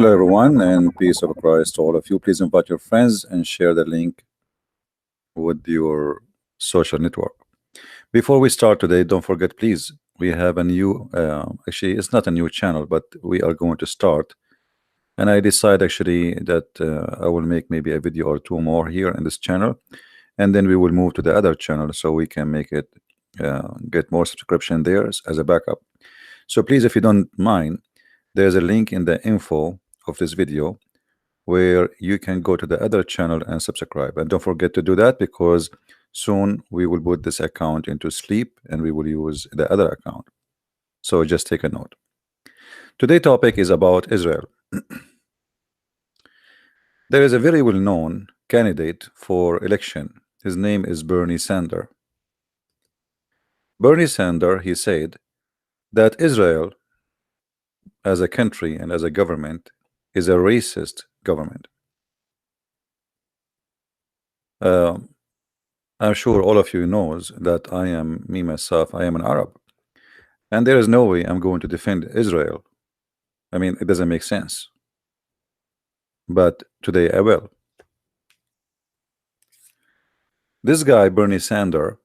Hello, everyone, and peace of Christ to all of you. Please invite your friends and share the link with your social network. Before we start today, don't forget, please, we have a new, actually, it's not a new channel, but we are going to start. And I decide actually that I will make maybe a video or two more here in this channel, and then we will move to the other channel so we can make it get more subscription there as a backup. So please, if you don't mind, there's a link in the info of this video where you can go to the other channel and subscribe. And don't forget to do that, because soon we will put this account into sleep and we will use the other account. So just take a note. Today's topic is about Israel. There is a very well-known candidate for election. His name is Bernie Sanders. Bernie Sanders, he said that Israel as a country and as a government is a racist government. I'm sure all of you knows that I am, me myself, I am an Arab, and there is no way I'm going to defend Israel. I mean, it doesn't make sense, but today I will. This guy Bernie Sanders,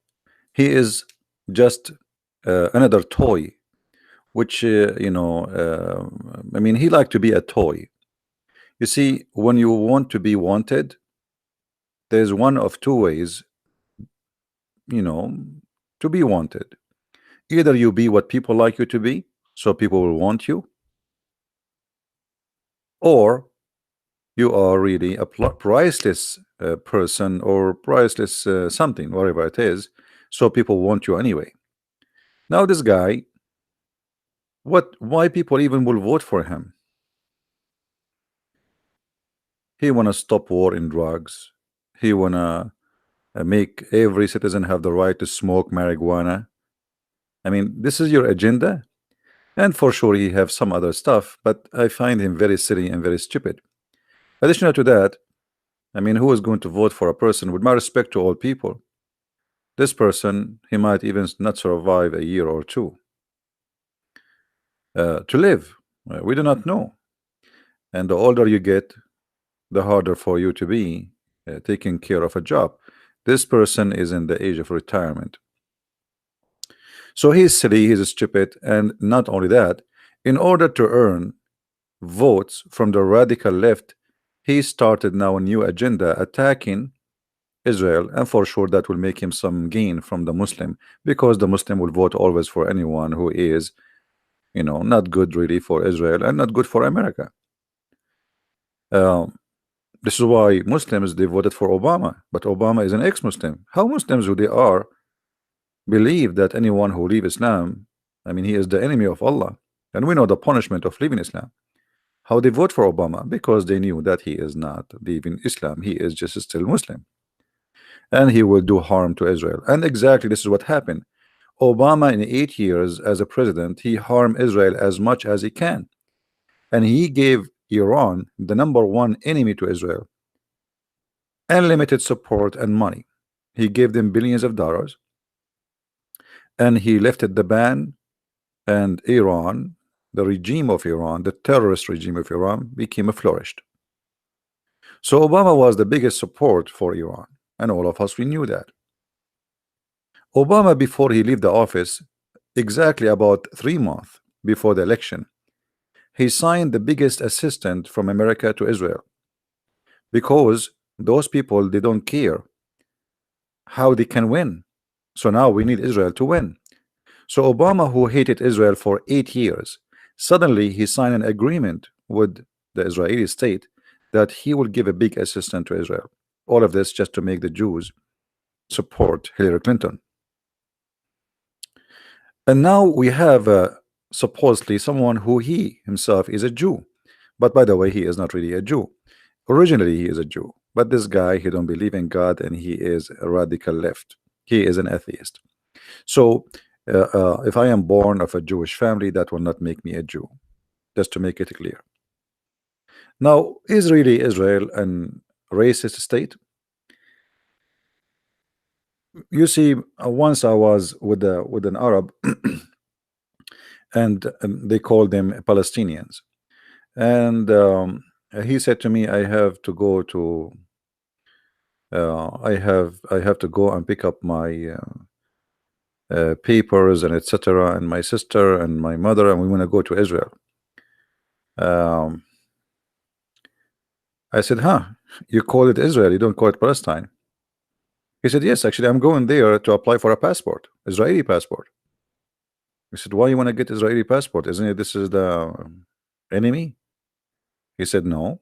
he is just another toy, which I mean, he like to be a toy. You see, when you want to be wanted, there's one of two ways, to be wanted. Either you be what people like you to be, so people will want you, or you are really a priceless person, or priceless something, whatever it is, so people want you anyway. Now this guy, why people even will vote for him? He wanna stop war in drugs. He wanna make every citizen have the right to smoke marijuana. I mean, this is your agenda, and for sure he have some other stuff, but I find him very silly and very stupid. Additional to that, I mean, who is going to vote for a person, with my respect to all people, this person, he might even not survive a year or two to live. We do not know, and the older you get, the harder for you to be taking care of a job. This person is in the age of retirement. So he's silly, he's stupid, and not only that, in order to earn votes from the radical left, he started now a new agenda attacking Israel, and for sure that will make him some gain from the Muslim, because the Muslim will vote always for anyone who is, not good really for Israel and not good for America. This is why Muslims, they voted for Obama, but Obama is an ex-Muslim. How Muslims who they are believe that anyone who leave Islam, I mean, he is the enemy of Allah, and we know the punishment of leaving Islam. How they vote for Obama? Because they knew that he is not leaving Islam, he is just still Muslim, and he will do harm to Israel. And exactly this is what happened. Obama, in 8 years as a president, he harmed Israel as much as he can, and he gave Iran, the #1 enemy to Israel, unlimited support and money. He gave them billions of dollars, and he lifted the ban, and Iran, the regime of Iran, the terrorist regime of Iran, became flourished. So Obama was the biggest support for Iran, and all of us, we knew that. Obama, before he left the office, exactly about 3 months before the election, he signed the biggest assistance from America to Israel, because those people, they don't care how they can win. So now we need Israel to win. So Obama, who hated Israel for 8 years, suddenly he signed an agreement with the Israeli state that he will give a big assistance to Israel. All of this just to make the Jews support Hillary Clinton. And now we have supposedly someone who he himself is a Jew, but by the way, he is not really a Jew. Originally he is a Jew, but this guy, he don't believe in God, and he is a radical left. He is an atheist. So if I am born of a Jewish family, that will not make me a Jew, just to make it clear. Now, is really Israel an racist state? You see, once I was with an Arab, and they called them Palestinians, And he said to me, I have to go to I have to go and pick up my papers and etc. and my sister and my mother, and we want to go to Israel. um, I said, huh, you call it Israel, you don't call it Palestine. He said, yes, actually I'm going there to apply for a passport, Israeli passport. I said, why you want to get Israeli passport? Isn't it this is the enemy? He said, no.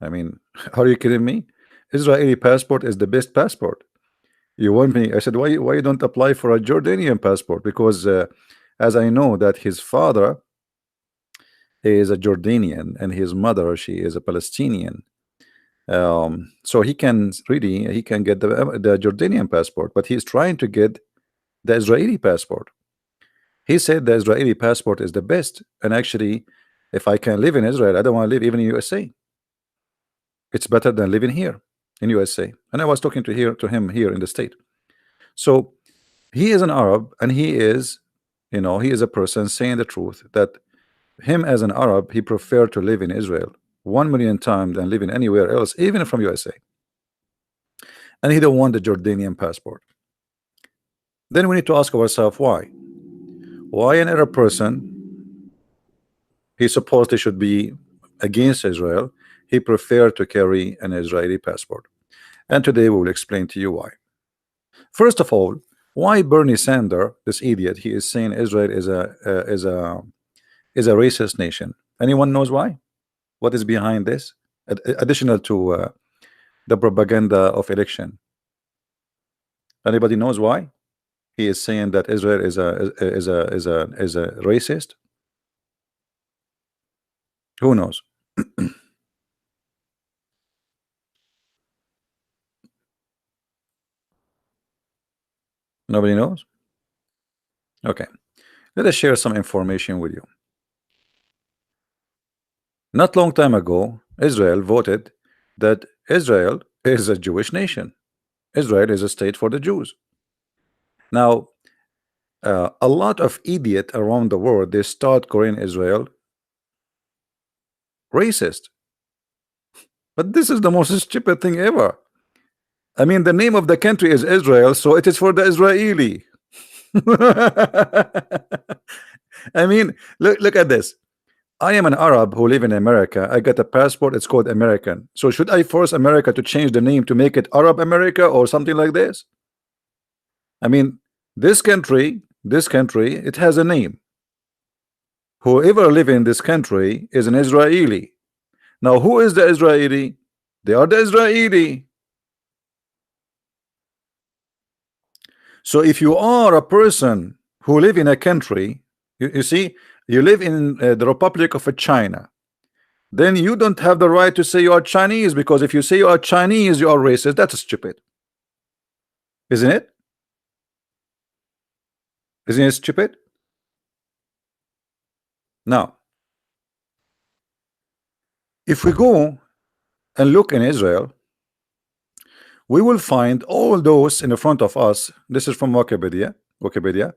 I mean, are you kidding me? Israeli passport is the best passport. You want me? I said, why you don't apply for a Jordanian passport? Because as I know that his father is a Jordanian and his mother, she is a Palestinian. So he can get the Jordanian passport, but he's trying to get the Israeli passport. He said the Israeli passport is the best, and actually, if I can live in Israel, I don't want to live even in USA. It's better than living here in USA. And I was talking to him here in the state. So he is an Arab, and he is, he is a person saying the truth that him as an Arab, he preferred to live in Israel 1,000,000 times than living anywhere else, even from USA. And he don't want the Jordanian passport. Then we need to ask ourselves why. Why an Arab person, he supposed he should be against Israel, he preferred to carry an Israeli passport. And today we will explain to you why. First of all, why Bernie Sanders, this idiot, he is saying Israel is a racist nation. Anyone knows why? What is behind this? Additional to the propaganda of election. Anybody knows why he is saying that Israel is a racist? Who knows? Nobody knows. Okay, let us share some information with you. Not long time ago, Israel voted that Israel is a Jewish nation. Israel is a state for the Jews. Now, a lot of idiots around the world, they start calling Israel racist. But this is the most stupid thing ever. I mean, the name of the country is Israel, so it is for the Israeli. I mean, look at this. I am an Arab who live in America. I got a passport, it's called American. So should I force America to change the name to make it Arab America or something like this? I mean, this country, it has a name. Whoever live in this country is an Israeli. Now, who is the Israeli? They are the Israeli. So if you are a person who live in a country, you see, you live in the Republic of China, then you don't have the right to say you are Chinese, because if you say you are Chinese, you are racist. That's stupid, isn't it? Isn't it stupid? Now, if we go and look in Israel, we will find all those in the front of us. This is from Wikipedia.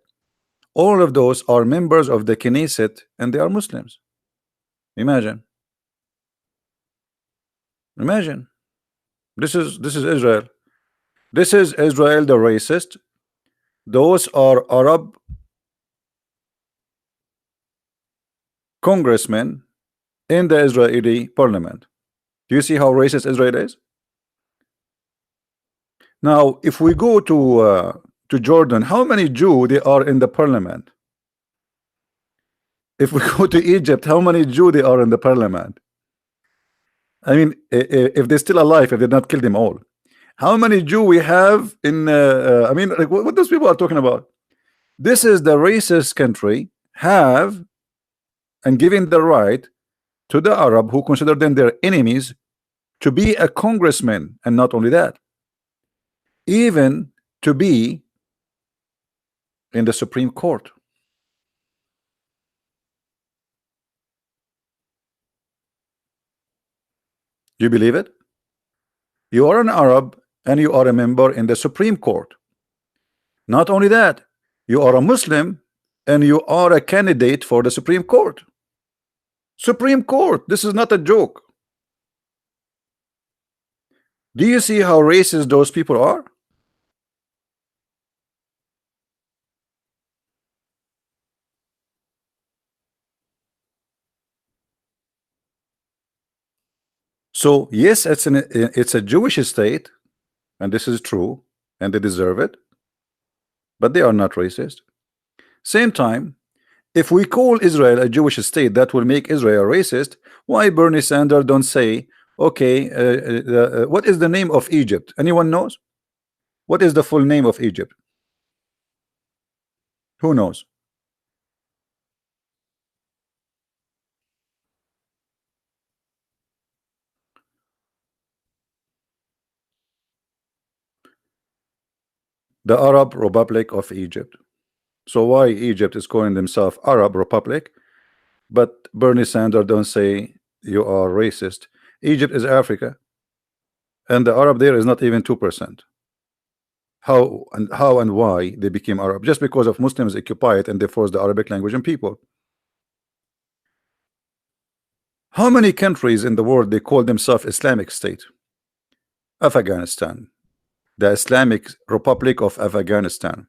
All of those are members of the Knesset, and they are Muslims. Imagine. This is Israel. This is Israel, the racist. Those are Arab congressmen in the Israeli parliament. Do you see how racist Israel is? Now, if we go to Jordan, how many Jews they are in the parliament? If we go to Egypt, how many Jews they are in the parliament? I mean, if they're still alive, if they not killed them all, how many Jews we have in? I mean, like, what those people are talking about? This is the racist country have and giving the right to the Arab who consider them their enemies to be a congressman, and not only that, even to be in the Supreme Court. Do you believe it? You are an Arab and you are a member in the Supreme Court. Not only that, you are a Muslim and you are a candidate for the Supreme Court. Supreme Court. This is not a joke. Do you see how racist those people are? So yes, it's a Jewish state, and this is true, and they deserve it, but they are not racist. Same time, if we call Israel a Jewish state, that will make Israel racist. Why Bernie Sanders don't say, okay, what is the name of Egypt? Anyone knows? What is the full name of Egypt? Who knows? The Arab Republic of Egypt. So why Egypt is calling themselves Arab Republic, but Bernie Sanders don't say you are racist? Egypt is Africa, and the Arab there is not even 2%. How and why they became Arab? Just because of Muslims occupy it and they force the Arabic language and people. How many countries in the world they call themselves Islamic State? Afghanistan, the Islamic Republic of Afghanistan,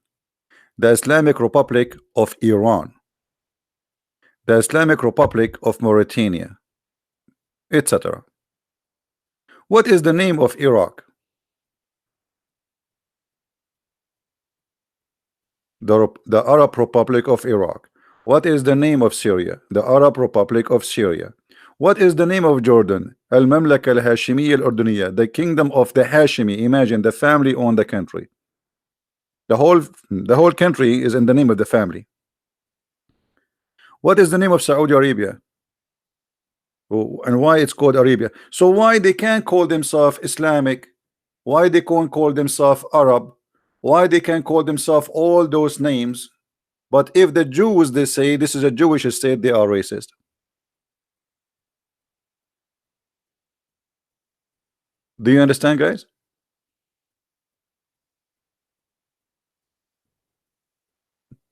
the Islamic Republic of Iran, the Islamic Republic of Mauritania, etc. What is the name of Iraq? The Arab Republic of Iraq. What is the name of Syria? The Arab Republic of Syria. What is the name of Jordan? Al-Mamlaka al-Hashimiyya al-Urduniyya, the kingdom of the Hashimi. Imagine the family owned the country. The whole country is in the name of the family. What is the name of Saudi Arabia? Oh, and why it's called Arabia? So why they can't call themselves Islamic? Why they can't call themselves Arab? Why they can call themselves all those names? But if the Jews, they say this is a Jewish state, they are racist. Do you understand, guys?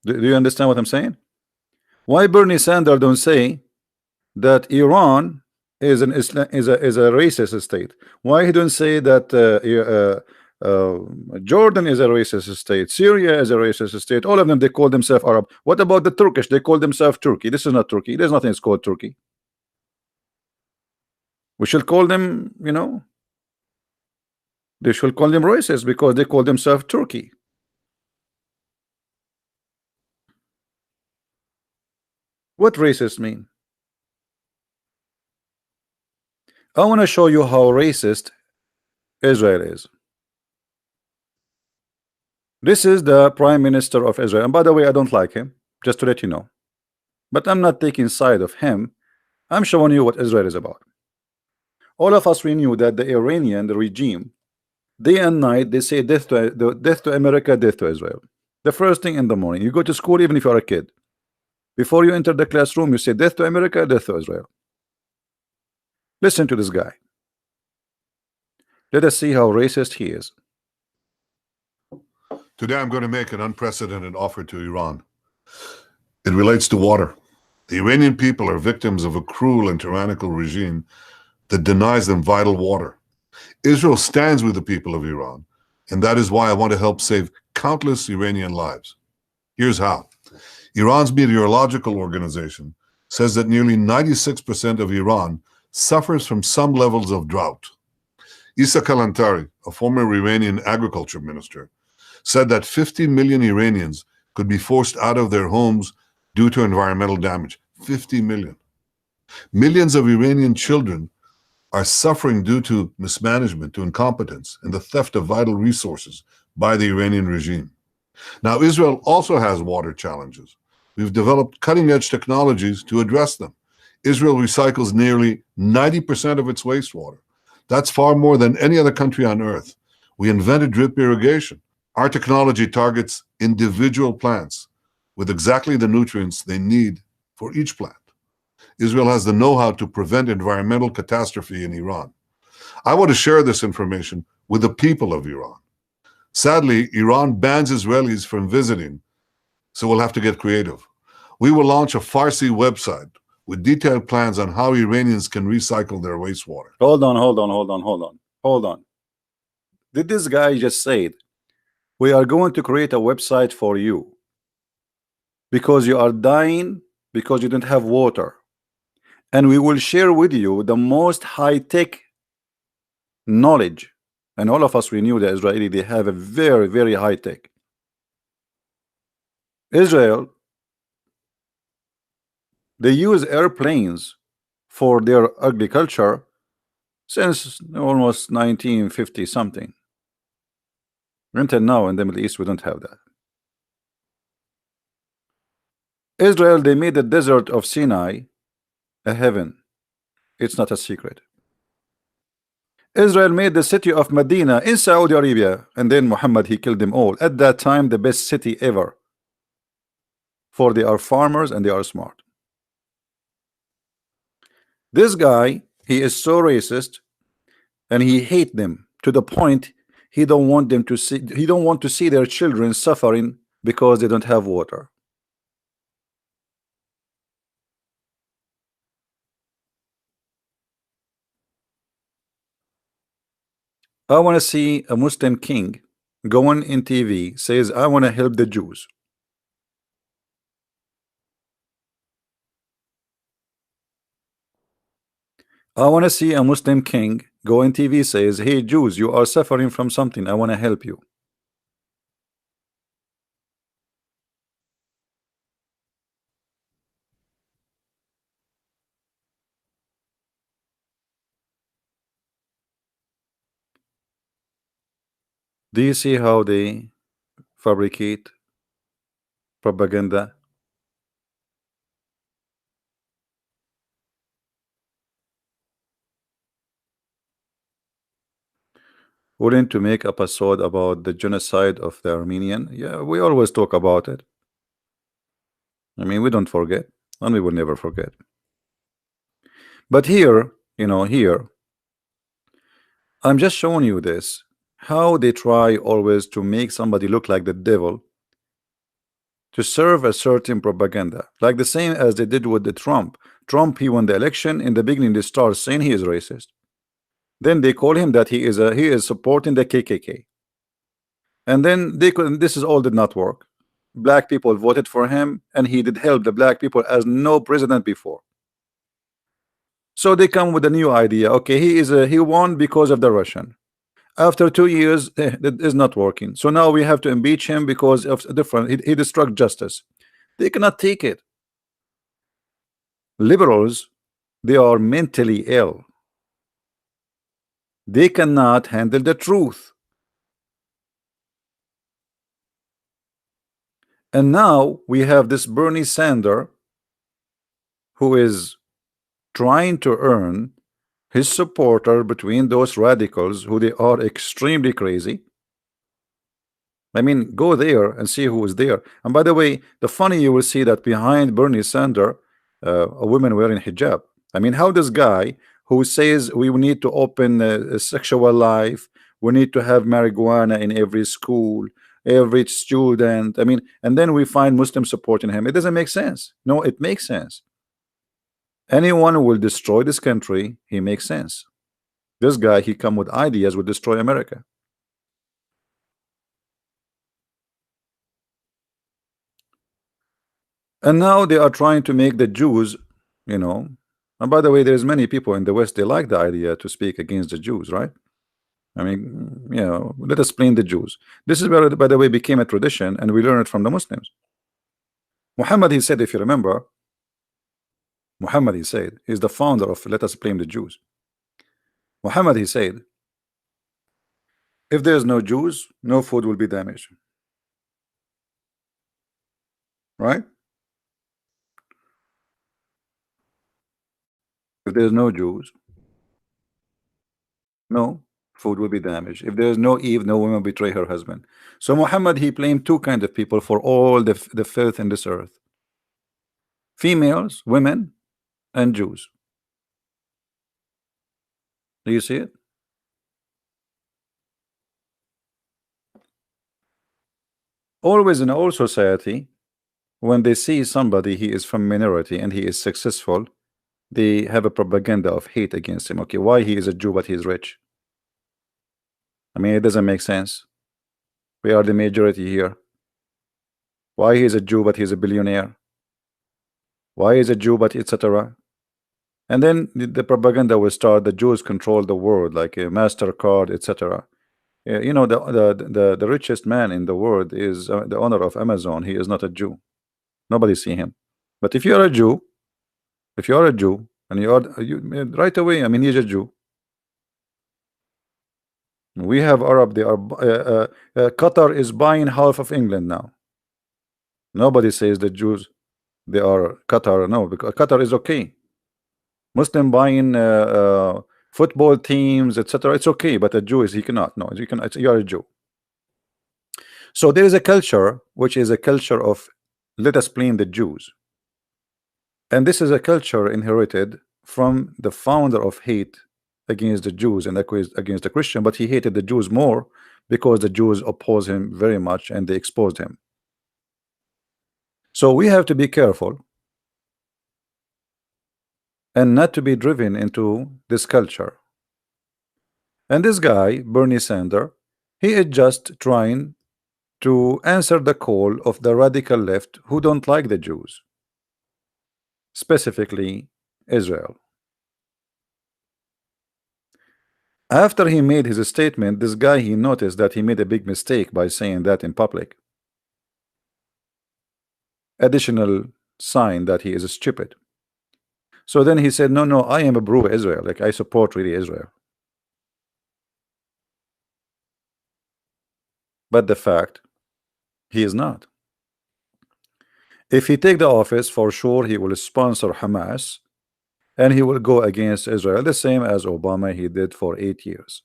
Do you understand what I'm saying? Why Bernie Sanders don't say that Iran is an is a racist state? Why he don't say that Jordan is a racist state, Syria is a racist state? All of them, they call themselves Arab. What about the Turkish? They call themselves Turkey. This is not Turkey. There's nothing called Turkey. We should call them, you know, they should call them racist because they call themselves Turkey. What racist mean? I want to show you how racist Israel is. This is the Prime Minister of Israel, and by the way, I don't like him, just to let you know. But I'm not taking side of him. I'm showing you what Israel is about. All of us, we knew that the Iranian regime, day and night, they say death to America, death to Israel. The first thing in the morning, you go to school, even if you are a kid, before you enter the classroom, you say death to America, death to Israel. Listen to this guy. Let us see how racist he is. Today I'm going to make an unprecedented offer to Iran. It relates to water. The Iranian people are victims of a cruel and tyrannical regime that denies them vital water. Israel stands with the people of Iran, and that is why I want to help save countless Iranian lives. Here's how. Iran's meteorological organization says that nearly 96% of Iran suffers from some levels of drought. Isa Kalantari, a former Iranian agriculture minister, said that 50 million Iranians could be forced out of their homes due to environmental damage. 50 million. Millions of Iranian children are suffering due to mismanagement, to incompetence, and the theft of vital resources by the Iranian regime. Now, Israel also has water challenges. We've developed cutting-edge technologies to address them. Israel recycles nearly 90% of its wastewater. That's far more than any other country on earth. We invented drip irrigation. Our technology targets individual plants with exactly the nutrients they need for each plant. Israel has the know-how to prevent environmental catastrophe in Iran. I want to share this information with the people of Iran. Sadly, Iran bans Israelis from visiting, so we'll have to get creative. We will launch a Farsi website with detailed plans on how Iranians can recycle their wastewater. Hold on. Did this guy just say, we are going to create a website for you because you are dying because you don't have water, and we will share with you the most high-tech knowledge? And all of us, we knew that Israeli, they have a very, very high-tech. Israel, they use airplanes for their agriculture since almost 1950 something. Until now in the Middle East, we don't have that. Israel, they made the desert of Sinai a heaven. It's not a secret. Israel made the city of Medina in Saudi Arabia, and then Muhammad, he killed them all. At that time, the best city ever. For they are farmers and they are smart. This guy, he is so racist, and he hate them to the point he don't want them to see. He don't want to see their children suffering because they don't have water. I want to see a Muslim king going in TV says, I want to help the Jews. I want to see a Muslim king go in TV says, hey Jews, you are suffering from something, I want to help you. Do you see how they fabricate propaganda? Willing to make episode about the genocide of the Armenian? Yeah, we always talk about it. I mean, we don't forget, and we will never forget. But here, you know, here, I'm just showing you this, how they try always to make somebody look like the devil to serve a certain propaganda, like the same as they did with the Trump. Trump, he won the election. In the beginning, they start saying he is racist. Then they call him that he is supporting the KKK. And then they could. This is all did not work. Black people voted for him, and he did help the black people as no president before. So they come with a new idea. Okay, he won because of the Russian. After 2 years, that is not working. So now we have to impeach him because of a different. He destroyed justice. They cannot take it. Liberals, they are mentally ill. They cannot handle the truth. And now we have this Bernie Sanders who is trying to earn his supporter between those radicals who they are extremely crazy. I mean, go there and see who is there. And by the way, the funny, you will see that behind Bernie Sanders, a woman wearing hijab. I mean, how this guy who says we need to open a sexual life, we need to have marijuana in every school, every student. I mean, and then we find Muslims supporting him. It doesn't make sense. No, it makes sense. Anyone who will destroy this country, he makes sense. This guy, he come with ideas, will destroy America. And now they are trying to make the Jews, you know. And by the way, there's many people in the West, they like the idea to speak against the Jews, right? I mean, you know, let us blame the Jews. This is where, by the way, became a tradition, and we learn it from the Muslims. Muhammad, he said, if you remember, Muhammad, he said, he's the founder of let us blame the Jews. Muhammad, he said, if there's no Jews, no food will be damaged. Right? If there's no Jews, no food will be damaged. If there's no Eve, no woman betray her husband. So Muhammad, he blamed two kinds of people for all the filth in this earth: females, women, and Jews. Do you see it? Always in all society, when they see somebody he is from minority and he is successful, they have a propaganda of hate against him. Okay, why he is a Jew but he's rich? I mean, it doesn't make sense. We are the majority here. Why he is a Jew but he's a billionaire? Why is a Jew but etc.? And then the propaganda will start. The Jews control the world, like a MasterCard, etc. You know, the richest man in the world is the owner of Amazon. He is not a Jew. Nobody see him. But if you are a Jew, if you are a Jew and right away, I mean, he's a Jew. We have Arab. They are Qatar is buying half of England now. Nobody says the Jews they are Qatar. No, because Qatar is okay. Muslim buying football teams, etc. It's okay, but a Jew is he cannot. No, you can. You are a Jew. So there is a culture which is a culture of let us blame the Jews, and this is a culture inherited from the founder of hate against the Jews and against the Christian. But he hated the Jews more because the Jews oppose him very much and they exposed him. So we have to be careful and not to be driven into this culture. And this guy, Bernie Sanders, he is just trying to answer the call of the radical left who don't like the Jews, specifically Israel. After he made his statement, this guy, he noticed that he made a big mistake by saying that in public. Additional sign that he is stupid. So then he said, no, I am a pro-Israel, like I support really Israel. But the fact, he is not. If he take the office, for sure he will sponsor Hamas and he will go against Israel, the same as Obama he did for 8 years.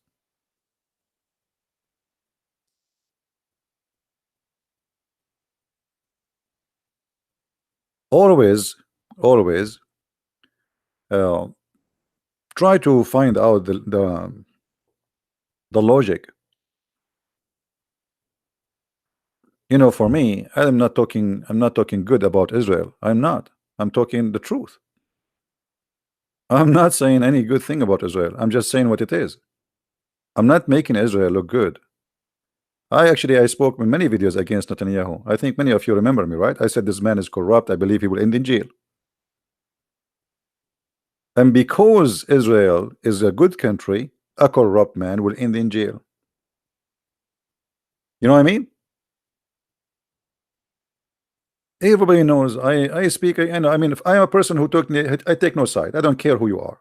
Always try to find out the logic. You know, for me, I'm not talking good about Israel. I'm not. I'm talking the truth. I'm not saying any good thing about Israel. I'm just saying what it is. I'm not making Israel look good. I spoke in many videos against Netanyahu. I think many of you remember me, right? I said this man is corrupt. I believe he will end in jail. And because Israel is a good country, a corrupt man will end in jail. You know what I mean? Everybody knows I speak. I know. I mean, if I am a person who I take no side. I don't care who you are.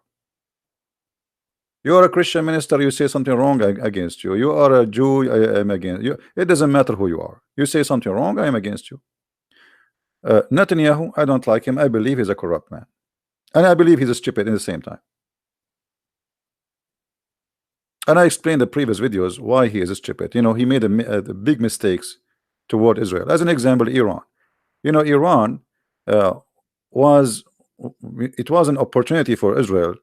You are a Christian minister. You say something wrong against you. You are a Jew. I am against you. It doesn't matter who you are. You say something wrong. I am against you. Netanyahu, I don't like him. I believe he's a corrupt man, and I believe he's a stupid in the same time. And I explained in the previous videos why he is a stupid. You know, he made a big mistakes toward Israel. As an example, Iran. You know, Iran was an opportunity for Israel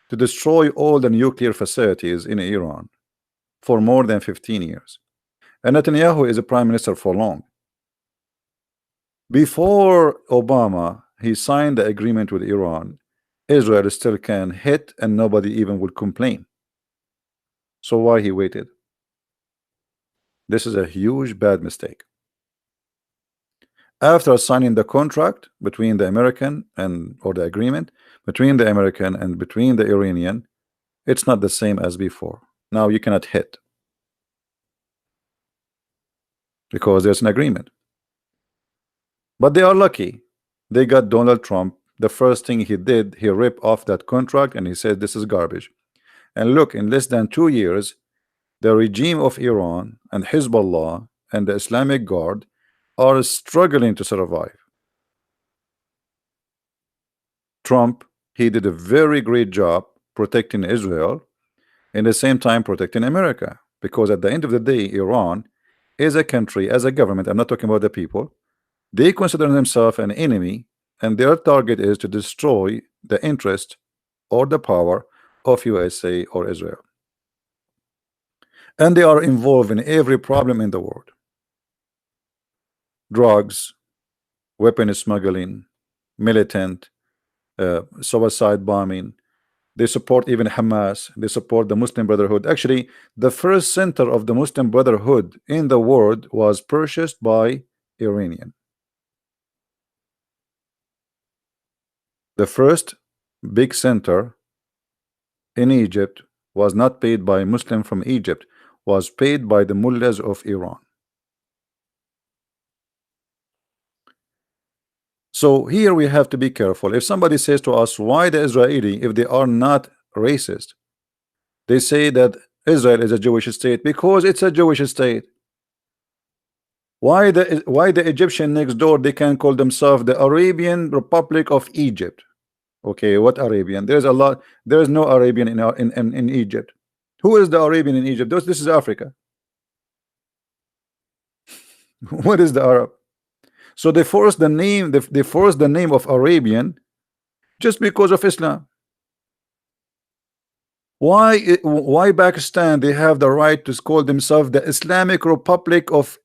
to destroy all the nuclear facilities in Iran for more than 15 years. And Netanyahu is a prime minister for long. Before Obama, he signed the agreement with Iran. Israel still can hit and nobody even would complain. So why he waited? This is a huge bad mistake. After signing the contract between the American or the agreement between the American and between the Iranian, it's not the same as before. Now you cannot hit because there's an agreement. But they are lucky. They got Donald Trump. The first thing he did, he ripped off that contract and he said this is garbage. And look, in less than 2 years, the regime of Iran and Hezbollah and the Islamic Guard are struggling to survive. Trump, he did a very great job protecting Israel and at the same time protecting America, because at the end of the day, Iran is a country, as a government, I'm not talking about the people, they consider themselves an enemy and their target is to destroy the interest or the power of USA or Israel. And they are involved in every problem in the world. Drugs, weapon smuggling, militant, suicide bombing. They support even Hamas. They support the Muslim Brotherhood. Actually, the first center of the Muslim Brotherhood in the world was purchased by Iranian. The first big center in Egypt was not paid by Muslim from Egypt, was paid by the mullahs of Iran. So here we have to be careful. If somebody says to us, why the Israeli, if they are not racist, they say that Israel is a Jewish state because it's a Jewish state. Why the Egyptian next door, they can call themselves the Arabian Republic of Egypt? Okay, what Arabian? There's a lot. There is no Arabian in Egypt. Who is the Arabian in Egypt? This is Africa. What is the Arab? So they forced the name. They forced the name of Arabian just because of Islam. Why Pakistan? They have the right to call themselves the Islamic Republic of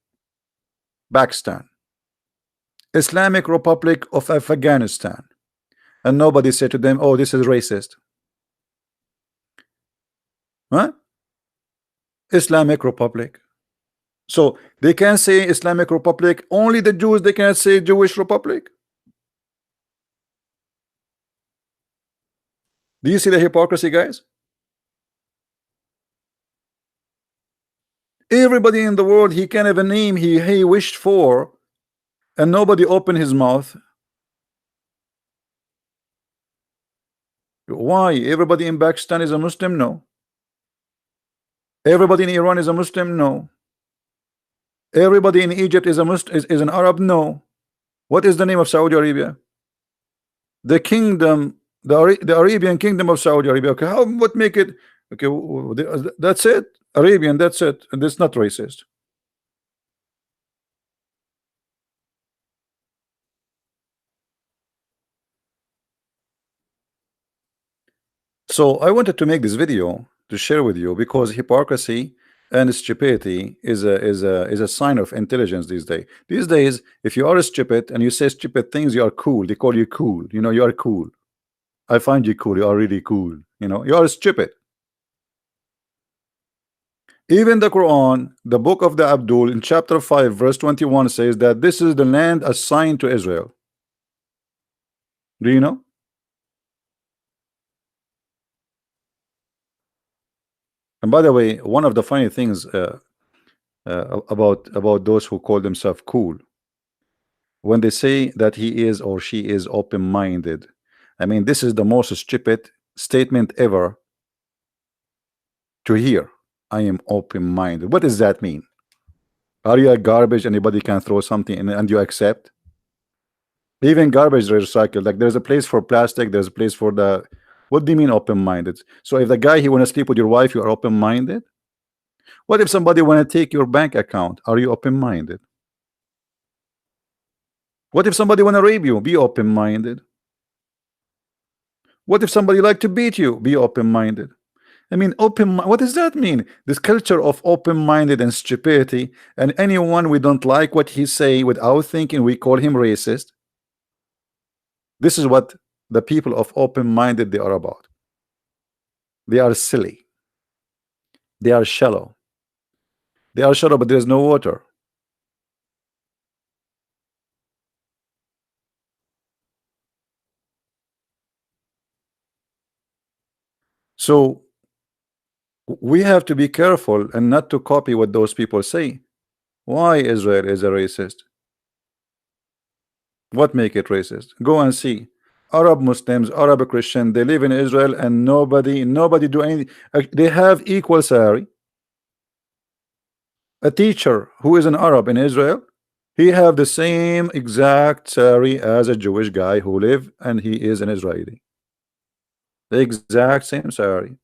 Pakistan, Islamic Republic of Afghanistan, and nobody said to them, "Oh, this is racist." Huh? Islamic Republic. So they can say Islamic Republic. Only the Jews. They cannot say Jewish Republic. Do you see the hypocrisy, guys? Everybody in the world, he can have a name he wished for, and nobody opened his mouth. Why? Everybody in Pakistan is a Muslim? No. Everybody in Iran is a Muslim? No. Everybody in Egypt is a Muslim, is an Arab? No. What is the name of Saudi Arabia? The kingdom, the Arabian kingdom of Saudi Arabia. Okay, what make it? Okay, that's it. Arabian, that's it. And it's not racist. So I wanted to make this video to share with you because hypocrisy and stupidity is a sign of intelligence these days. These days, if you are stupid and you say stupid things, you are cool. They call you cool. You know, you are cool. I find you cool. You are really cool. You know, you are stupid. Even the Quran, the book of the Abdul, in chapter 5, verse 21, says that this is the land assigned to Israel. Do you know? And by the way, one of the funny things about those who call themselves cool, when they say that he is or she is open-minded, I mean, this is the most stupid statement ever to hear. I am open-minded. What does that mean? Are you a garbage? Anybody can throw something in and you accept? Even garbage recycled. Like there's a place for plastic, there's a place for the. What do you mean open-minded? So if the guy he want to sleep with your wife, you are open-minded? What if somebody want to take your bank account? Are you open-minded? What if somebody want to rape you? Be open-minded. What if somebody like to beat you? Be open-minded. I mean, what does that mean? This culture of open-minded and stupidity, and anyone we don't like what he say without thinking, we call him racist. This is what the people of open-minded they are about. They are silly. They are shallow. They are shallow, but there is no water. So we have to be careful and not to copy what those people say. Why Israel is a racist? What make it racist? Go and see. Arab Muslims, Arab Christian, they live in Israel and nobody do anything. They have equal salary. A teacher who is an Arab in Israel, he have the same exact salary as a Jewish guy who live and he is an Israeli. The exact same salary,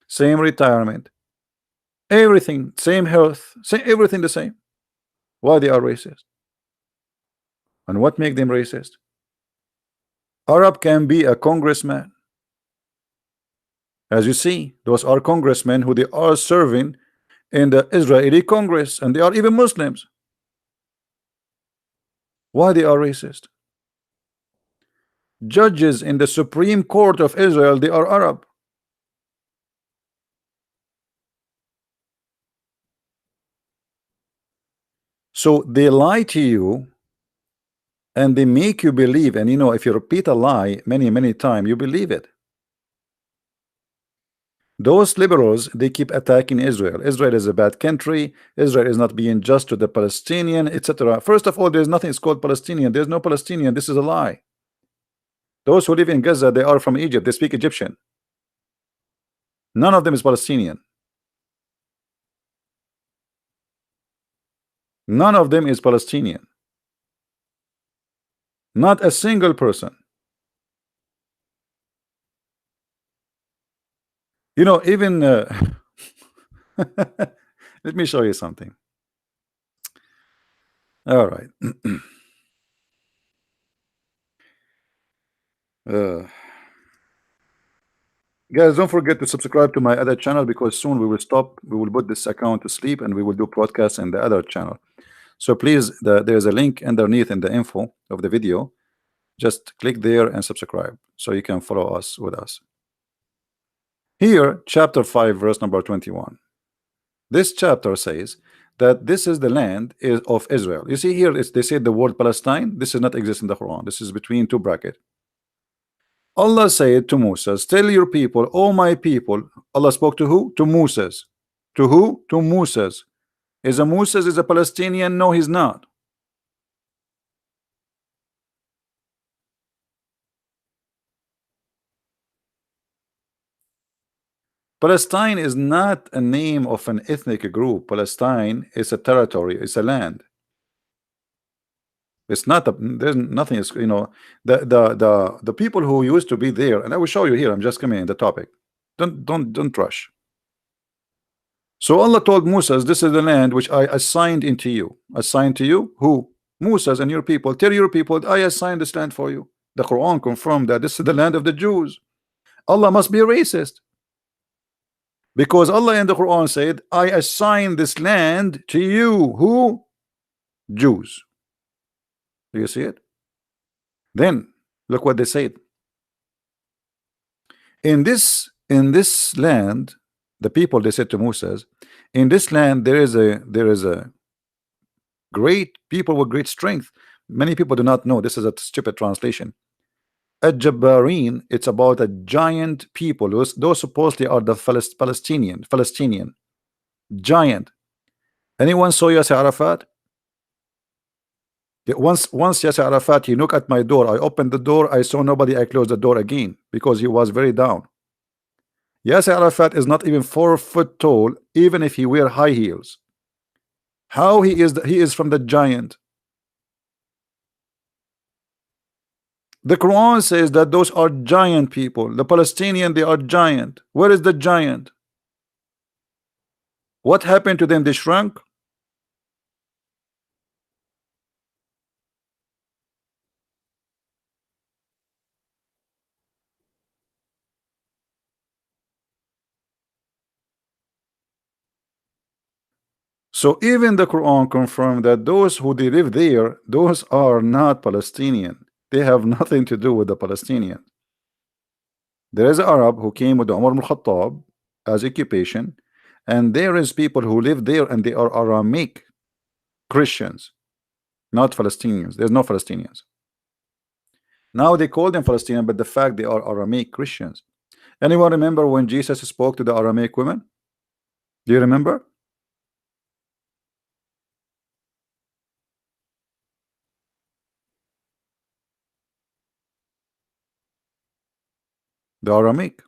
same retirement, everything, same health, same everything the same. Why they are racist? And what make them racist? Arab can be a congressman. As you see, those are congressmen who they are serving in the Israeli Congress, and they are even Muslims. Why they are racist? judges in the Supreme Court of Israel, they are Arab. So they lie to you and they make you believe, and you know, if you repeat a lie many times, you believe it. Those liberals, they keep attacking Israel. Israel is a bad country. Israel is not being just to the Palestinian, etc. First of all, there's nothing called Palestinian. There's no Palestinian. This is a lie. Those who live in Gaza, they are from Egypt. They speak Egyptian. None of them is Palestinian. None of them is Palestinian. Not a single person. You know, even let me show you something. All right. Guys, don't forget to subscribe to my other channel, because soon we will stop. We will put this account to sleep and we will do podcasts in the other channel. So please, there's a link underneath in the info of the video. Just click there and subscribe so you can follow us with us. Here, chapter 5, verse number 21. This chapter says that this is the land of Israel. You see here, they say the word Palestine. This does not exist in the Quran. This is between two brackets. Allah said to Moses, tell your people, oh my people. Allah spoke to who? To Moses. To who? To Moses. Is a Moses is a Palestinian? No, he's not. Palestine is not a name of an ethnic group. Palestine is a territory, it's a land. It's not there's nothing is, you know, the people who used to be there, and I will show you here. I'm just coming in the topic. Don't rush. So Allah told Moses, this is the land which I assigned into you. Assigned to you? Who? Moses and your people. Tell your people, I assigned this land for you. The Quran confirmed that this is the land of the Jews. Allah must be a racist, because Allah in the Quran said, I assign this land to you. Who? Jews. Do you see it? Then look what they said. In this land, the people, they said to Moses, in this land there is a great people with great strength. Many people do not know. This is a stupid translation. Al-Jabbarin, it's about a giant people. Those supposedly are the Palestinian giant. Anyone saw Yasir Arafat? Once Yasir Arafat, he knocked at my door. I opened the door. I saw nobody. I closed the door again because he was very down. Yasir Arafat is not even 4 foot tall, even if he wear high heels. How he is from the giant. The Quran says that those are giant people. The Palestinian, they are giant. Where is the giant? What happened to them? They shrunk. So even the Quran confirmed that those who they live there, those are not Palestinian. They have nothing to do with the Palestinians. There is an Arab who came with Umar ibn Khattab as occupation, and there is people who live there and they are Aramic Christians, not Palestinians. There's no Palestinians. Now they call them Palestinian, but the fact they are Aramic Christians. Anyone remember when Jesus spoke to the Aramic women? Do you remember? The Aramic.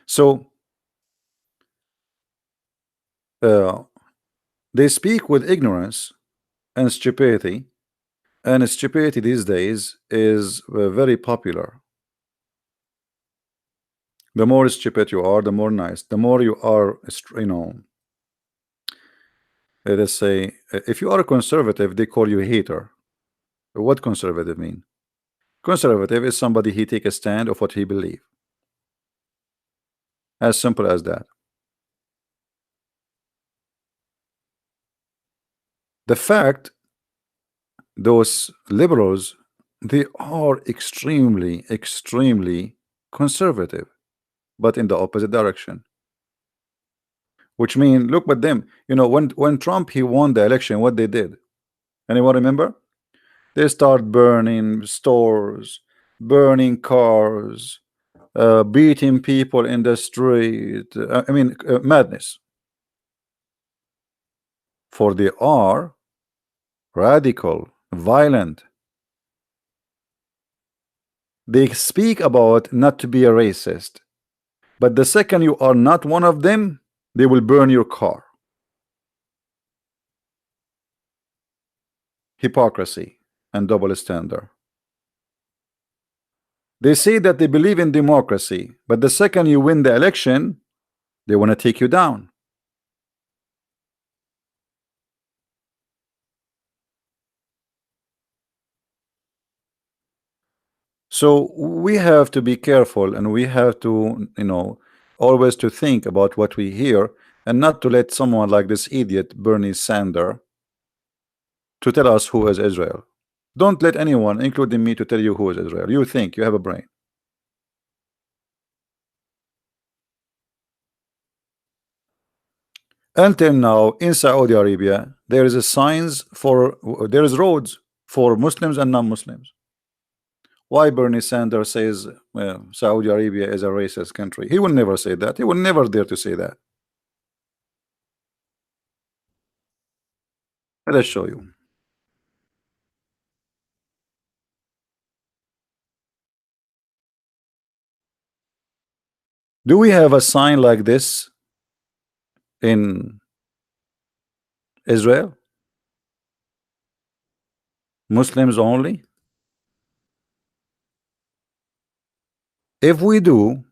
So they speak with ignorance and stupidity, and stupidity these days is very popular. The more stupid you are, the more nice. The more you are, you know, let's say, if you are a conservative, they call you a hater. What conservative mean? Conservative is somebody he take a stand of what he believe. As simple as that. The fact those liberals, they are extremely conservative, but in the opposite direction. Which mean, look at them. You know, when Trump he won the election, what they did? Anyone remember? They start burning stores, burning cars, beating people in the street. I mean, madness. For they are radical, violent. They speak about not to be a racist, but the second you are not one of them, they will burn your car. Hypocrisy and double standard. They say that they believe in democracy, but the second you win the election, they want to take you down. So we have to be careful, and we have to, you know, always to think about what we hear, and not to let someone like this idiot Bernie Sanders to tell us who is Israel. Don't let anyone, including me, to tell you who is Israel. You think you have a brain. Until now, in Saudi Arabia, there is a signs for, there is roads for Muslims and non-Muslims. Why Bernie Sanders says Saudi Arabia is a racist country? He will never say that. He will never dare to say that. Let us show you. Do we have a sign like this in Israel? Muslims only? If we do,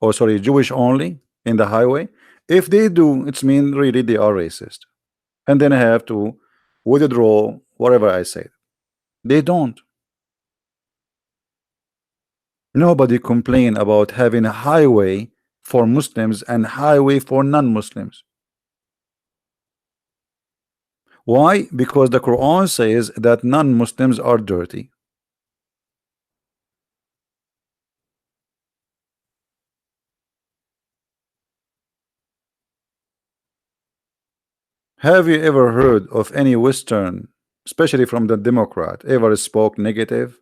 or sorry, Jewish only in the highway, if they do, it's mean really they are racist. And then I have to withdraw whatever I said. They don't. Nobody complain about having a highway for Muslims and highway for non-Muslims. Why? Because the Quran says that non-Muslims are dirty. Have you ever heard of any Western, especially from the Democrat, ever spoke negative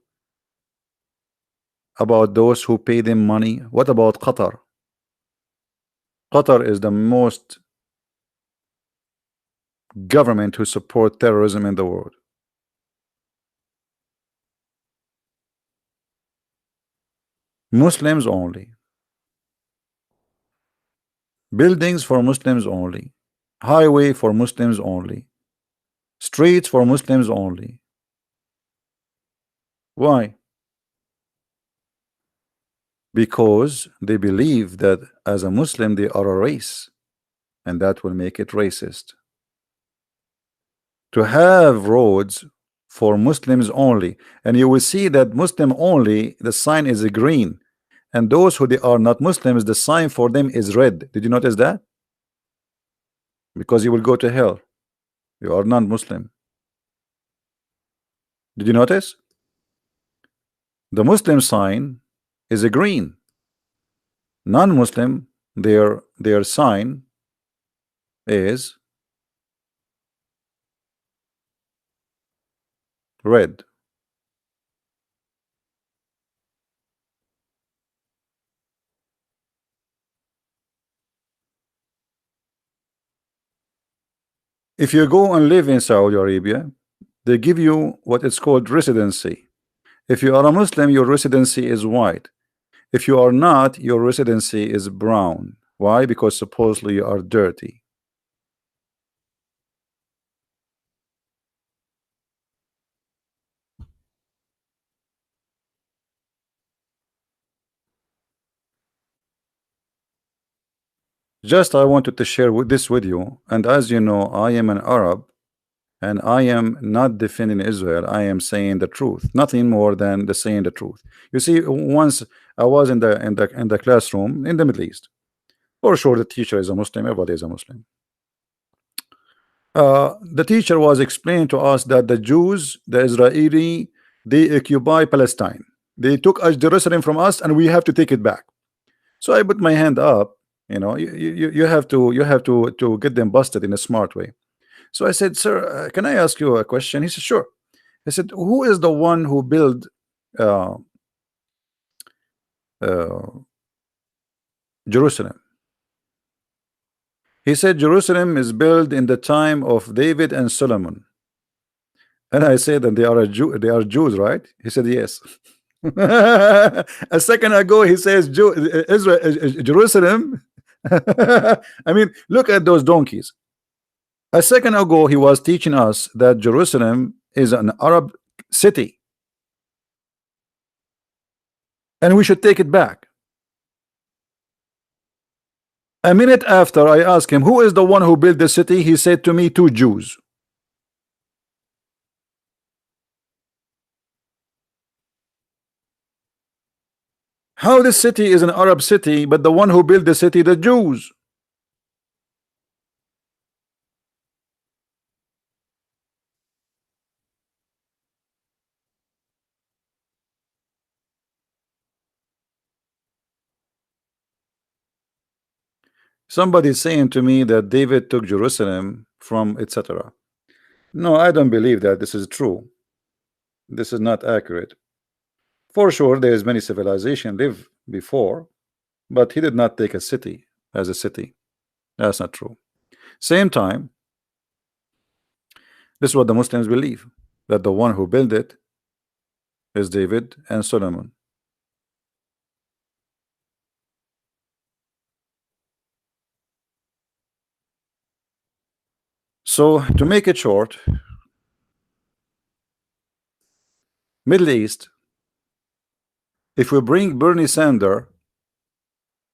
about those who pay them money? What about Qatar? Qatar is the most government who support terrorism in the world. Muslims only. Buildings for Muslims only. Highway for Muslims only. Streets for Muslims only. Why? Because they believe that as a Muslim they are a race, and that will make it racist. To have roads for Muslims only, and you will see that Muslim only, the sign is a green, and those who they are not Muslims, the sign for them is red. Did you notice that? Because you will go to hell. You are non-Muslim. Did you notice? The Muslim sign is a green. Non-Muslim, their sign is red. If you go and live in Saudi Arabia, they give you what is called residency. If you are a Muslim, your residency is white. If you are not, your residency is brown. Why? Because supposedly you are dirty. Just I wanted to share this with you, and as you know, I am an Arab, and I am not defending Israel. I am saying the truth, nothing more than the saying the truth. You see, once I was in the classroom in the Middle East. For sure, the teacher is a Muslim. Everybody is a Muslim. The teacher was explaining to us that the Jews, the Israeli, they occupy Palestine. They took us Jerusalem from us, and we have to take it back. So I put my hand up. You know, you have to get them busted in a smart way. So I said, sir, can I ask you a question? He said, sure. I said, who is the one who built uh, uh, Jerusalem? He said, Jerusalem is built in the time of David and Solomon. And I said, that they are they are Jews, right? He said, yes. A second ago, he says, Israel, Jerusalem. I mean, look at those donkeys. A second ago, he was teaching us that Jerusalem is an Arab city, and we should take it back. A minute after, I asked him, who is the one who built the city? He said to me, 2 Jews. How this city is an Arab city, but the one who built the city, the Jews? Somebody saying to me that David took Jerusalem from etc. No, I don't believe that this is true. This is not accurate. For sure, there is many civilization live before, but he did not take a city as a city. That's not true. Same time, this is what the Muslims believe, that the one who built it is David and Solomon. So to make it short, Middle East, if we bring Bernie Sanders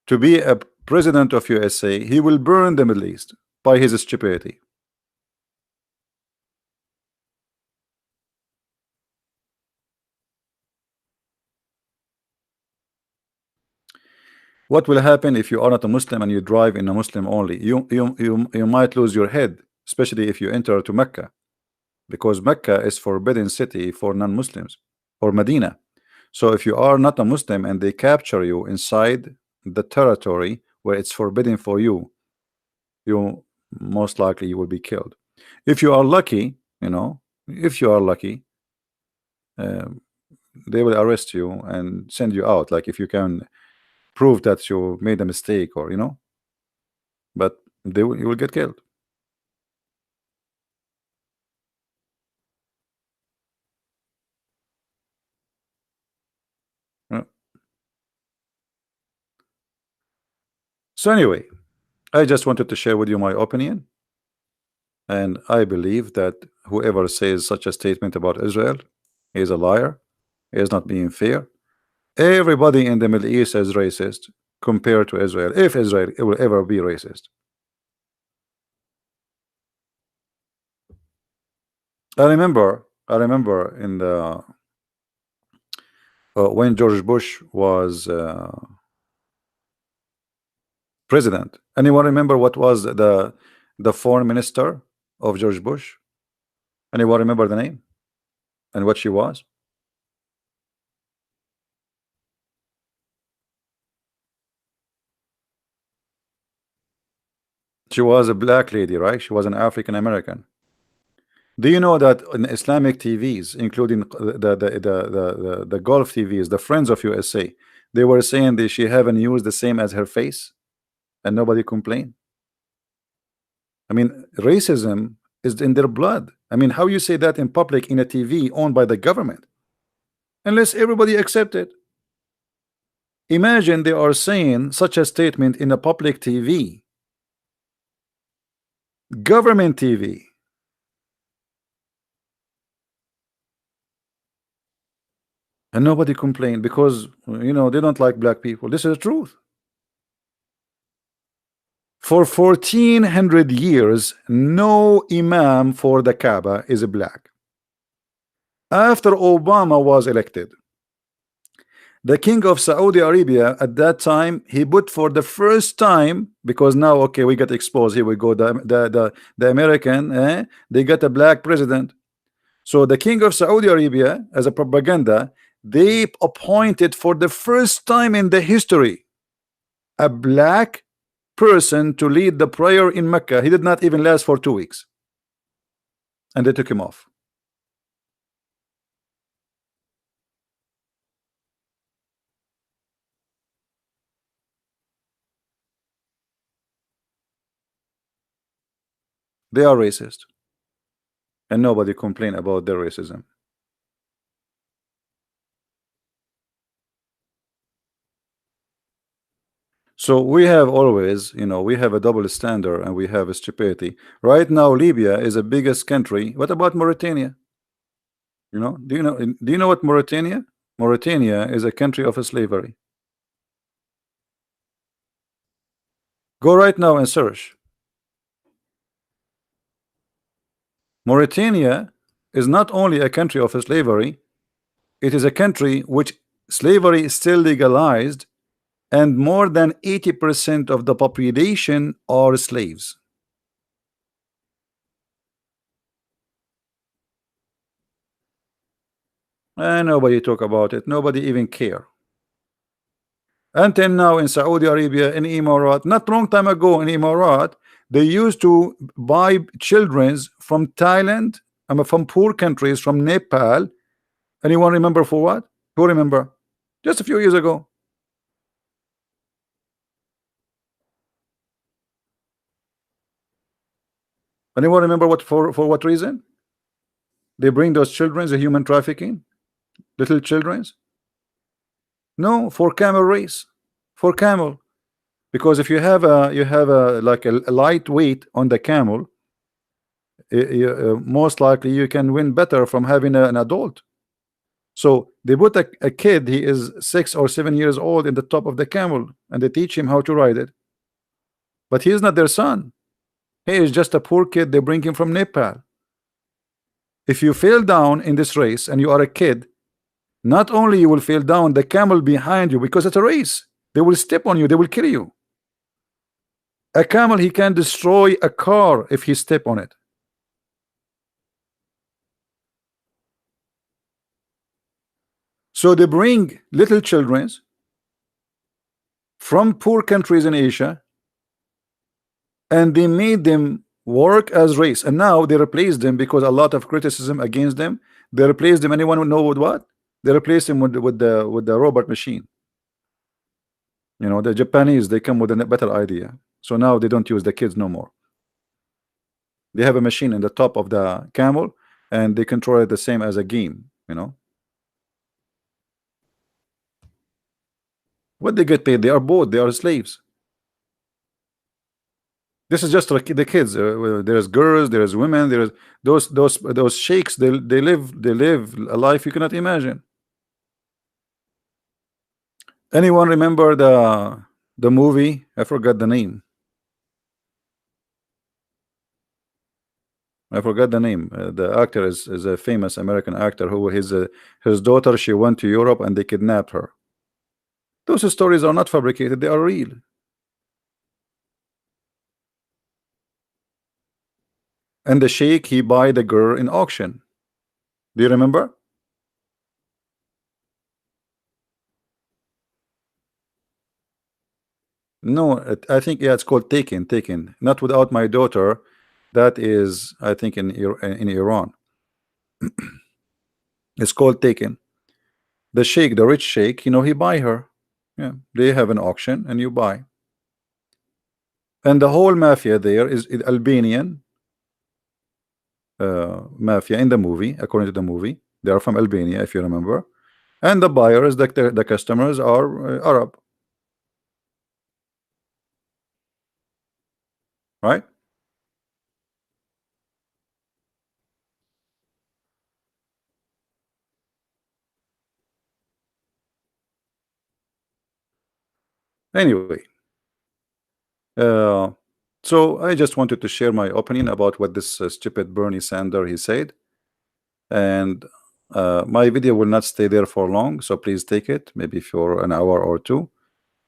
to be a president of USA, he will burn the Middle East by his stupidity. What will happen if you are not a Muslim and you drive in a Muslim only? You might lose your head, especially if you enter to Mecca, because Mecca is forbidden city for non-Muslims, or Medina. So if you are not a Muslim and they capture you inside the territory where it's forbidden for you, you most likely you will be killed. If you are lucky, you know, if you are lucky, they will arrest you and send you out, like if you can prove that you made a mistake, or you know, but you will get killed. Yeah. So anyway, I just wanted to share with you my opinion, and I believe that whoever says such a statement about Israel is a liar, is not being fair. Everybody in the Middle East is racist compared to Israel, if Israel will ever be racist. I remember in the when George Bush was president. Anyone remember what was the foreign minister of George Bush? Anyone remember the name and what she was? She was a black lady, right? She was an African American. Do you know that in Islamic TVs, including the Gulf TVs, the Friends of USA, they were saying that she haven't used the same as her face, and nobody complained? I mean, racism is in their blood. I mean, how you say that in public in a TV owned by the government, unless everybody accept it? Imagine they are saying such a statement in a public TV, government TV. And nobody complained because, you know, they don't like black people. This is the truth. For 1400 years, no imam for the Kaaba is black. After Obama was elected, The king of Saudi Arabia at that time, he put for the first time, because now okay, we get exposed. Here we go. The American, they got a black president. So the king of Saudi Arabia, as a propaganda, they appointed for the first time in the history a black person to lead the prayer in Mecca. He did not even last for 2 weeks, and they took him off. They are racist, and nobody complain about their racism. So we have always, we have a double standard and we have a stupidity. Right now, Libya is the biggest country. What about Mauritania? Do you know what Mauritania? Mauritania is a country of slavery. Go right now and search. Mauritania is not only a country of slavery, it is a country which slavery is still legalized, and more than 80% of the population are slaves. And nobody talk about it. Nobody even care. Until now in Saudi Arabia, in Emirat, not long time ago in Emirat, they used to buy children's from Thailand, from poor countries, from Nepal. Anyone remember for what? Who remember? Just a few years ago. Anyone remember what for what reason? They bring those children, the human trafficking, little children's. No, for camel race, for camel. Because if you have a like a lightweight on the camel, most likely you can win better from having an adult. So they put a kid, he is 6 or 7 years old, in the top of the camel, and they teach him how to ride it. But he is not their son. He is just a poor kid. They bring him from Nepal. If you fail down in this race and you are a kid, not only you will fail down, the camel behind you, because it's a race, they will step on you, they will kill you. A camel, he can destroy a car if he step on it. So they bring little children from poor countries in Asia, and they made them work as race, and now they replaced them because a lot of criticism against them. They replaced them. Anyone know with what? They replaced him with the robot machine. The Japanese, they come with a better idea. So now they don't use the kids no more. They have a machine in the top of the camel, and they control it the same as a game. What they get paid? They are both. They are slaves. This is just like the kids. There's girls, there's women, there's those sheikhs. They live a life you cannot imagine. Anyone remember the movie? I forgot the name. The actor is a famous American actor who his daughter, she went to Europe and they kidnapped her. Those stories are not fabricated, they are real. And the sheikh, he buy the girl in auction. Do you remember? No, I think, yeah, it's called taken. Not without my daughter. That is, I think, in Iran. It's called taken. The sheikh, the rich sheikh, he buy her. Yeah, they have an auction and you buy. And the whole mafia there is Albanian mafia in the movie. According to the movie, they are from Albania, if you remember. And the buyers, the customers are Arab. Right? Anyway, so I just wanted to share my opinion about what this stupid Bernie Sanders he said, and My video will not stay there for long, so please take it, maybe for an hour or two.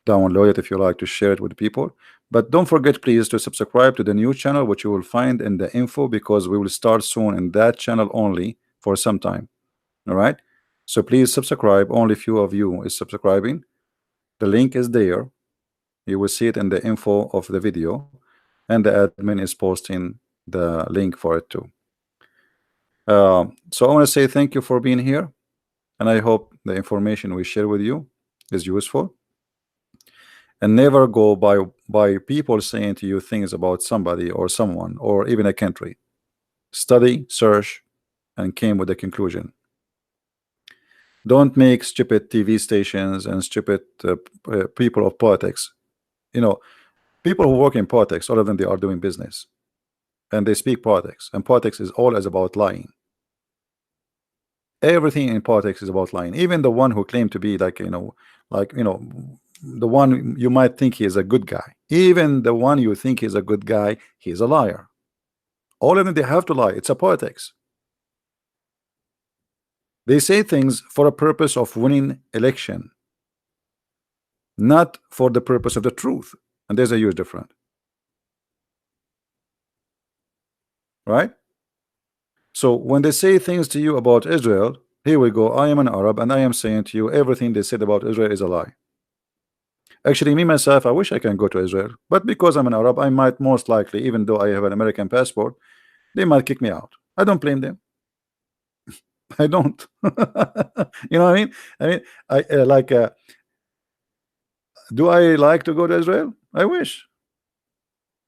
Download it if you like to share it with people. But don't forget, please, to subscribe to the new channel, which you will find in the info, because we will start soon in that channel only for some time. All right. So please subscribe. Only few of you is subscribing. The link is there. You will see it in the info of the video, and the admin is posting the link for it too. So I want to say thank you for being here, and I hope the information we share with you is useful. And never go by people saying to you things about somebody or someone or even a country. Study, search, and came with a conclusion. Don't make stupid TV stations and stupid people of politics. You know, people who work in politics, all of them, they are doing business, and they speak politics, and politics is always about lying. Everything in politics is about lying. Even the one who claimed to be like the one you might think he is a good guy, even the one you think is a good guy, he's a liar. All of them, they have to lie. It's a politics. They say things for a purpose of winning election, not for the purpose of the truth. And there's a huge difference, right? So when they say things to you about Israel, here we go, I am an Arab, and I am saying to you everything they said about Israel is a lie. Actually, me myself, I wish I can go to Israel, but because I'm an Arab, I might most likely, even though I have an American passport, they might kick me out. I don't blame them. I don't. You know what I mean? I do I like to go to Israel? I wish,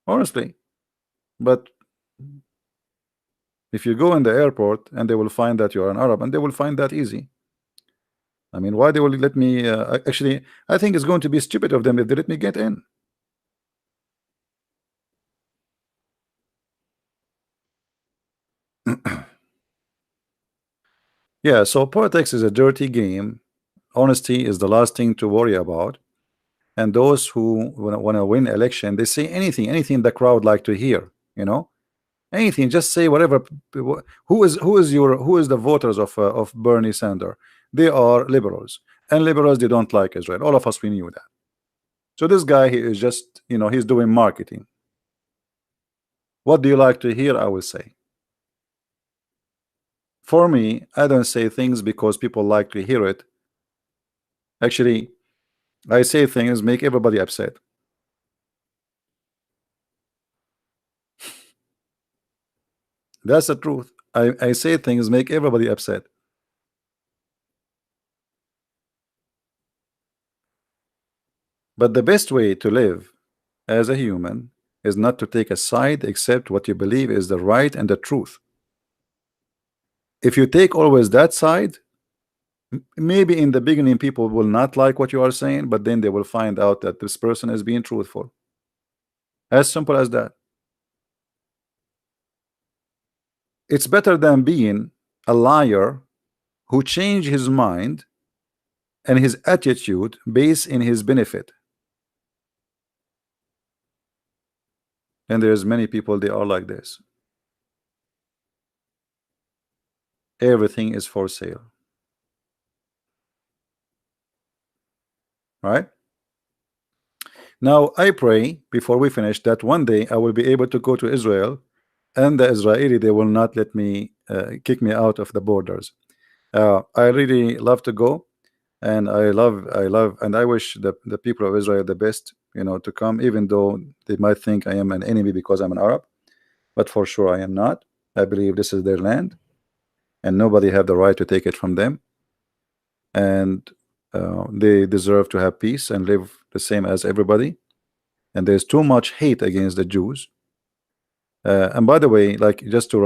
honestly. But if you go in the airport and they will find that you are an Arab, and they will find that easy. I mean, why they will let me? Actually, I think it's going to be stupid of them if they let me get in. Yeah, so politics is a dirty game. Honesty is the last thing to worry about. And those who want to win election, they say anything the crowd like to hear. You know, anything. Just say whatever. Who is the voters of Bernie Sanders? They are liberals, and liberals, they don't like Israel. All of us, we knew that. So this guy, he is just, he's doing marketing. What do you like to hear? I will say. For me, I don't say things because people like to hear it. Actually, I say things make everybody upset. That's the truth. I say things make everybody upset. But the best way to live as a human is not to take a side except what you believe is the right and the truth. If you take always that side, maybe in the beginning people will not like what you are saying, but then they will find out that this person is being truthful. As simple as that. It's better than being a liar who changed his mind and his attitude based in his benefit. And there's many people, they are like this. Everything is for sale. Right? Now I pray before we finish that one day I will be able to go to Israel, and the Israeli, they will not let me kick me out of the borders. I really love to go, and I love and I wish the people of Israel the best, to come, even though they might think I am an enemy because I'm an Arab, but for sure I am not. I believe this is their land, and nobody have the right to take it from them, and they deserve to have peace and live the same as everybody. And there's too much hate against the Jews. And by the way, like, just to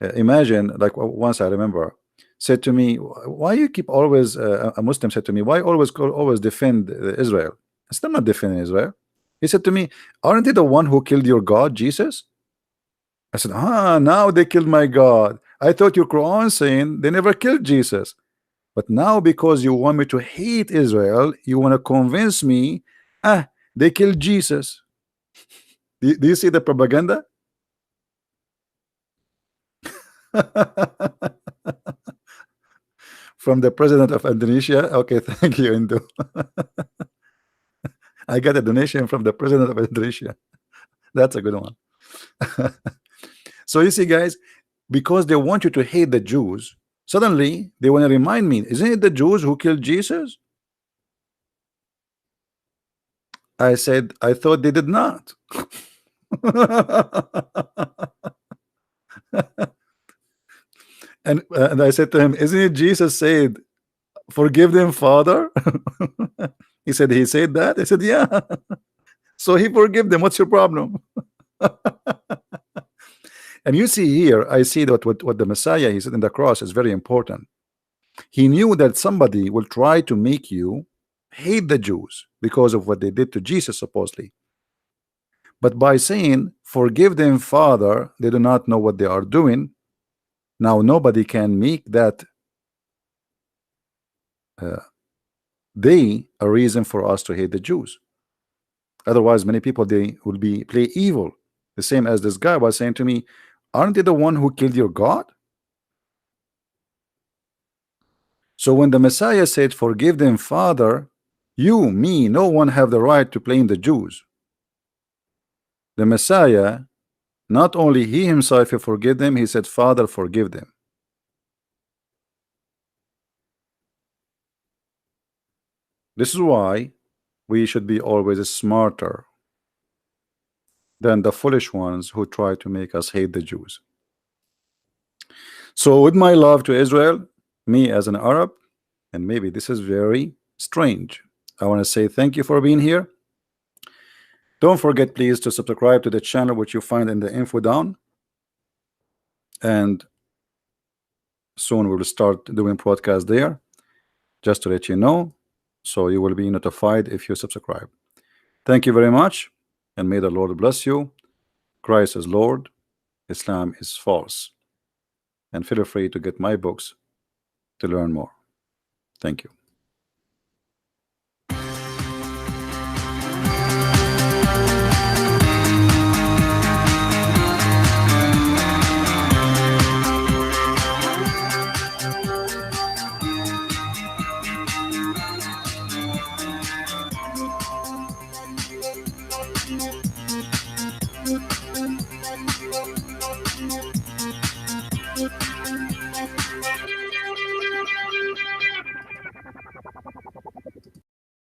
imagine, like, once I remember said to me, why you keep always a Muslim said to me, why always defend Israel? I said, I'm not defending Israel. He said to me, aren't they the one who killed your God, Jesus? I said, now they killed my God. I thought your Quran saying they never killed Jesus. But now, because you want me to hate Israel, you want to convince me, they killed Jesus. Do you see the propaganda? from the president of Indonesia. Okay, thank you, Indo. I got a donation from the president of Indonesia. That's a good one. So you see, guys, because they want you to hate the Jews, suddenly they want to remind me, isn't it the Jews who killed Jesus? I said, I thought they did not. And I said to him, isn't it Jesus said, forgive them, Father? He said, he said that? I said, yeah. So he forgive them. What's your problem? And you see here, I see that what the Messiah, he said in the cross, is very important. He knew that somebody will try to make you hate the Jews because of what they did to Jesus, supposedly. But by saying, forgive them, Father, they do not know what they are doing. Now nobody can make that they a reason for us to hate the Jews. Otherwise, many people, they will be play evil. The same as this guy was saying to me, aren't they the one who killed your God? So when the Messiah said, forgive them, Father, you, me, no one have the right to blame the Jews. The Messiah, not only he himself he forgive them, he said, Father, forgive them. This is why we should be always smarter than the foolish ones who try to make us hate the Jews. So with my love to Israel, me as an Arab, and maybe this is very strange, I want to say thank you for being here. Don't forget, please, to subscribe to the channel, which you find in the info down. And soon we will start doing broadcast there, just to let you know, so you will be notified if you subscribe. Thank you very much, and may the Lord bless you. Christ is Lord, Islam is false. And feel free to get my books to learn more. Thank you.